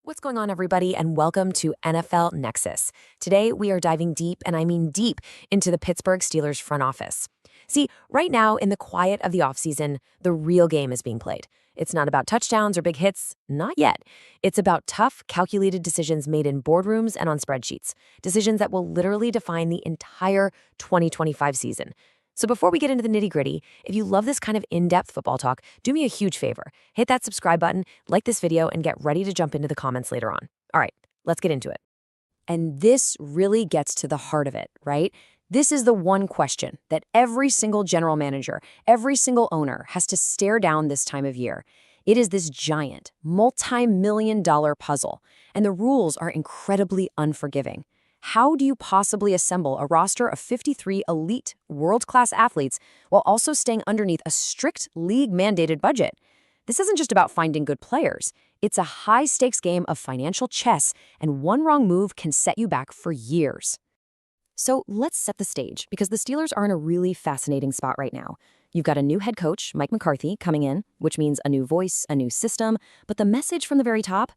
What's going on, everybody, and welcome to NFL Nexus. Today, we are diving deep, and I mean deep, into the Pittsburgh Steelers front office. See, right now, in the quiet of the offseason, the real game is being played. It's not about touchdowns or big hits, not yet. It's about tough, calculated decisions made in boardrooms and on spreadsheets, decisions that will literally define the entire 2025 season. So before we get into the nitty-gritty, if you love this kind of in-depth football talk, do me a huge favor. Hit that subscribe button, like this video, and get ready to jump into the comments later on. All right, let's get into it. And this really gets to the heart of it, right? This is the one question that every single general manager, every single owner has to stare down this time of year. It is this giant, multi-million-dollar puzzle, and the rules are incredibly unforgiving. How do you possibly assemble a roster of 53 elite, world-class athletes while also staying underneath a strict league-mandated budget? This isn't just about finding good players. It's a high-stakes game of financial chess, and one wrong move can set you back for years. So let's set the stage, because the Steelers are in a really fascinating spot right now. You've got a new head coach, Mike McCarthy, coming in, which means a new voice, a new system, but the message from the very top,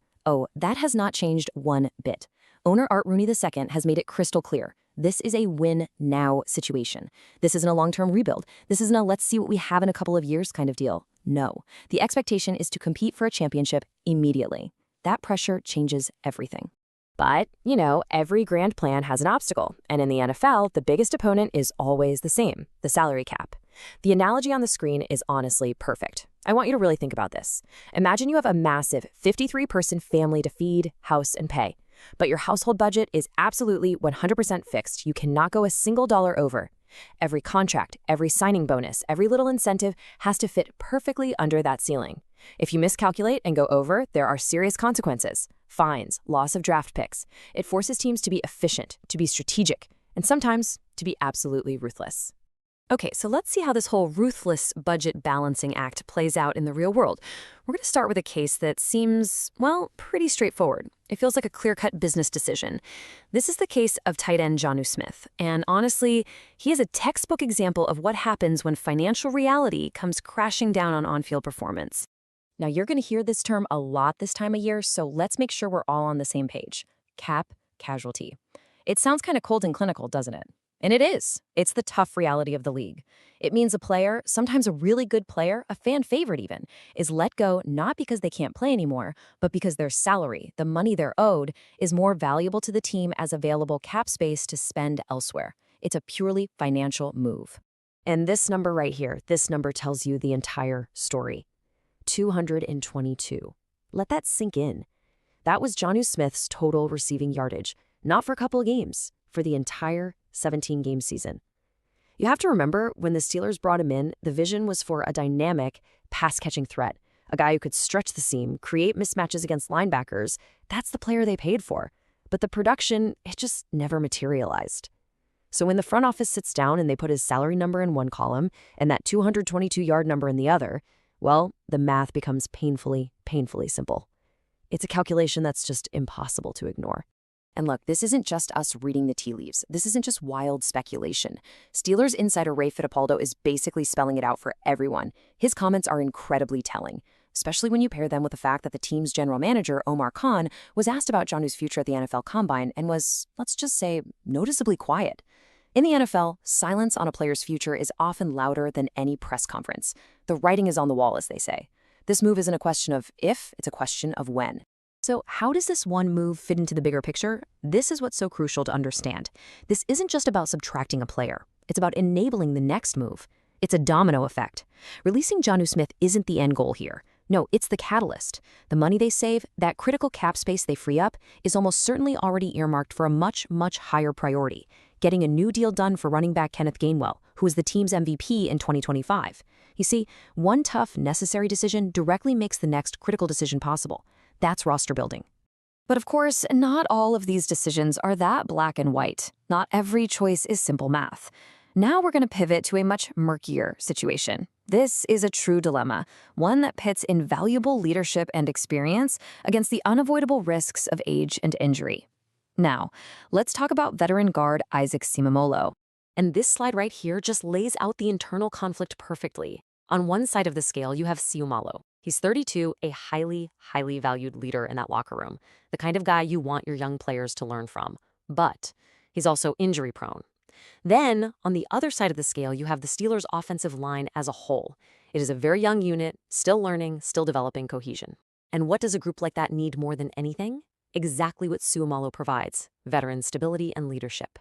that has not changed one bit. Owner Art Rooney II has made it crystal clear. This is a win-now situation. This isn't a long-term rebuild. This isn't a let's see what we have in a couple of years kind of deal. No. The expectation is to compete for a championship immediately. That pressure changes everything. But, every grand plan has an obstacle. And in the NFL, the biggest opponent is always the same, the salary cap. The analogy on the screen is honestly perfect. I want you to really think about this. Imagine you have a massive 53-person family to feed, house, and pay. But your household budget is absolutely 100% fixed. You cannot go a single dollar over. Every contract, every signing bonus, every little incentive has to fit perfectly under that ceiling. If you miscalculate and go over, there are serious consequences. Fines, loss of draft picks. It forces teams to be efficient, to be strategic, and sometimes to be absolutely ruthless. Okay, so let's see how this whole ruthless budget balancing act plays out in the real world. We're going to start with a case that seems, pretty straightforward. It feels like a clear-cut business decision. This is the case of tight end Jonnu Smith, and honestly, he is a textbook example of what happens when financial reality comes crashing down on on-field performance. Now, you're going to hear this term a lot this time of year, so let's make sure we're all on the same page. Cap casualty. It sounds kind of cold and clinical, doesn't it? And it is. It's the tough reality of the league. It means a player, sometimes a really good player, a fan favorite even, is let go not because they can't play anymore, but because their salary, the money they're owed, is more valuable to the team as available cap space to spend elsewhere. It's a purely financial move. And this number right here, this number tells you the entire story. 222. Let that sink in. That was Jonnu Smith's total receiving yardage, not for a couple of games, for the entire 17-game season. You have to remember, when the Steelers brought him in, the vision was for a dynamic, pass-catching threat, a guy who could stretch the seam, create mismatches against linebackers. That's the player they paid for. But the production, it just never materialized. So when the front office sits down and they put his salary number in one column and that 222-yard number in the other, the math becomes painfully, painfully simple. It's a calculation that's just impossible to ignore. And look, this isn't just us reading the tea leaves. This isn't just wild speculation. Steelers insider Ray Fittipaldo is basically spelling it out for everyone. His comments are incredibly telling, especially when you pair them with the fact that the team's general manager, Omar Khan, was asked about Jonnu's future at the NFL Combine and was, let's just say, noticeably quiet. In the NFL, silence on a player's future is often louder than any press conference. The writing is on the wall, as they say. This move isn't a question of if, it's a question of when. So how does this one move fit into the bigger picture? This is what's so crucial to understand. This isn't just about subtracting a player. It's about enabling the next move. It's a domino effect. Releasing Jonnu Smith isn't the end goal here. No, it's the catalyst. The money they save, that critical cap space they free up, is almost certainly already earmarked for a much, much higher priority. Getting a new deal done for running back Kenneth Gainwell, who is the team's MVP in 2025. You see, one tough, necessary decision directly makes the next critical decision possible. That's roster building. But of course, not all of these decisions are that black and white. Not every choice is simple math. Now we're going to pivot to a much murkier situation. This is a true dilemma, one that pits invaluable leadership and experience against the unavoidable risks of age and injury. Now, let's talk about veteran guard Isaac Seumalo. And this slide right here just lays out the internal conflict perfectly. On one side of the scale, you have Seumalo. He's 32, a highly valued leader in that locker room, the kind of guy you want your young players to learn from. But he's also injury prone. Then, on the other side of the scale, you have the Steelers' offensive line as a whole. It is a very young unit, still learning, still developing cohesion. And what does a group like that need more than anything? Exactly what Suomalo provides: veteran stability and leadership.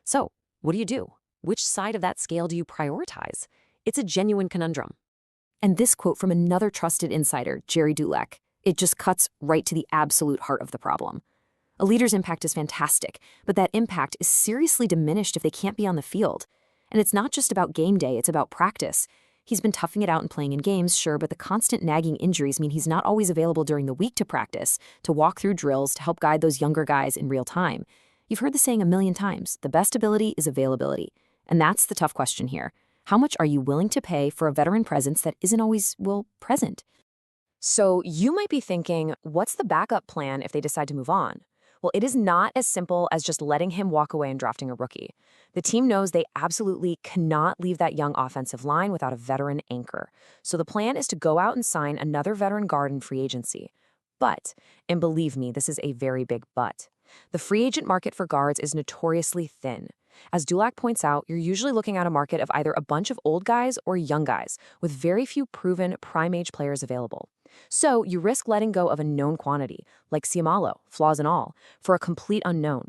So, what do? Which side of that scale do you prioritize? It's a genuine conundrum. And this quote from another trusted insider, Jerry Dulac, it just cuts right to the absolute heart of the problem. A leader's impact is fantastic, but that impact is seriously diminished if they can't be on the field. And it's not just about game day, it's about practice. He's been toughing it out and playing in games, sure, but the constant nagging injuries mean he's not always available during the week to practice, to walk through drills, to help guide those younger guys in real time. You've heard the saying a million times, the best ability is availability. And that's the tough question here. How much are you willing to pay for a veteran presence that isn't always, well, present? So you might be thinking, what's the backup plan if they decide to move on? Well, it is not as simple as just letting him walk away and drafting a rookie. The team knows they absolutely cannot leave that young offensive line without a veteran anchor. So the plan is to go out and sign another veteran guard in free agency. But, and believe me, this is a very big but, the free agent market for guards is notoriously thin. As Dulac points out, you're usually looking at a market of either a bunch of old guys or young guys, with very few proven prime-age players available. So you risk letting go of a known quantity, like Suomalo, flaws and all, for a complete unknown.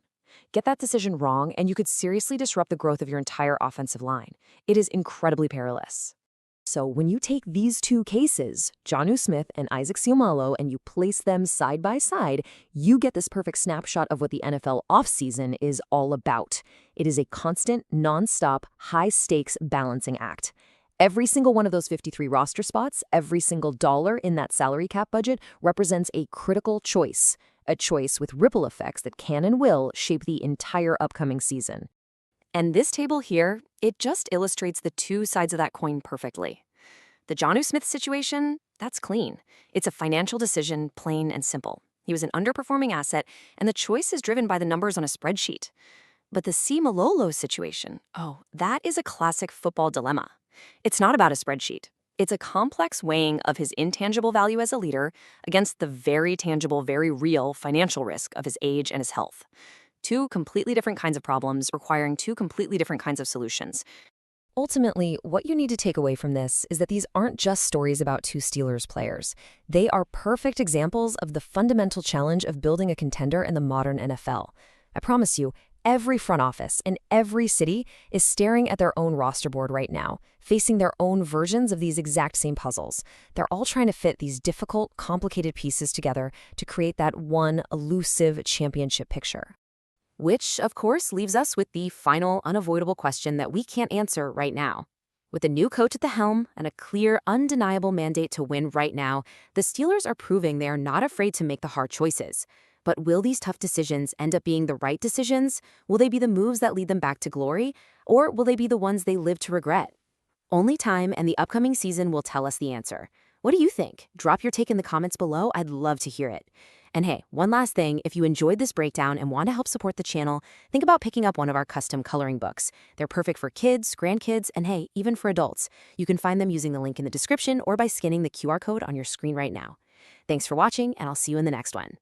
Get that decision wrong, and you could seriously disrupt the growth of your entire offensive line. It is incredibly perilous. So when you take these two cases, Jonnu Smith and Isaac Suomalo, and you place them side by side, you get this perfect snapshot of what the NFL offseason is all about. It is a constant, non-stop, high-stakes balancing act. Every single one of those 53 roster spots, every single dollar in that salary cap budget represents a critical choice, a choice with ripple effects that can and will shape the entire upcoming season. And this table here, it just illustrates the two sides of that coin perfectly. The Jonnu Smith situation, that's clean. It's a financial decision, plain and simple. He was an underperforming asset, and the choice is driven by the numbers on a spreadsheet. But the Suomalo situation, that is a classic football dilemma. It's not about a spreadsheet. It's a complex weighing of his intangible value as a leader against the very tangible, very real financial risk of his age and his health. Two completely different kinds of problems requiring two completely different kinds of solutions. Ultimately, what you need to take away from this is that these aren't just stories about two Steelers players. They are perfect examples of the fundamental challenge of building a contender in the modern NFL. I promise you, every front office in every city is staring at their own roster board right now, facing their own versions of these exact same puzzles. They're all trying to fit these difficult, complicated pieces together to create that one elusive championship picture. Which, of course, leaves us with the final, unavoidable question that we can't answer right now. With a new coach at the helm and a clear, undeniable mandate to win right now, the Steelers are proving they are not afraid to make the hard choices. But will these tough decisions end up being the right decisions? Will they be the moves that lead them back to glory? Or will they be the ones they live to regret? Only time and the upcoming season will tell us the answer. What do you think? Drop your take in the comments below. I'd love to hear it. And hey, one last thing, if you enjoyed this breakdown and want to help support the channel, think about picking up one of our custom coloring books. They're perfect for kids, grandkids, and hey, even for adults. You can find them using the link in the description or by scanning the QR code on your screen right now. Thanks for watching, and I'll see you in the next one.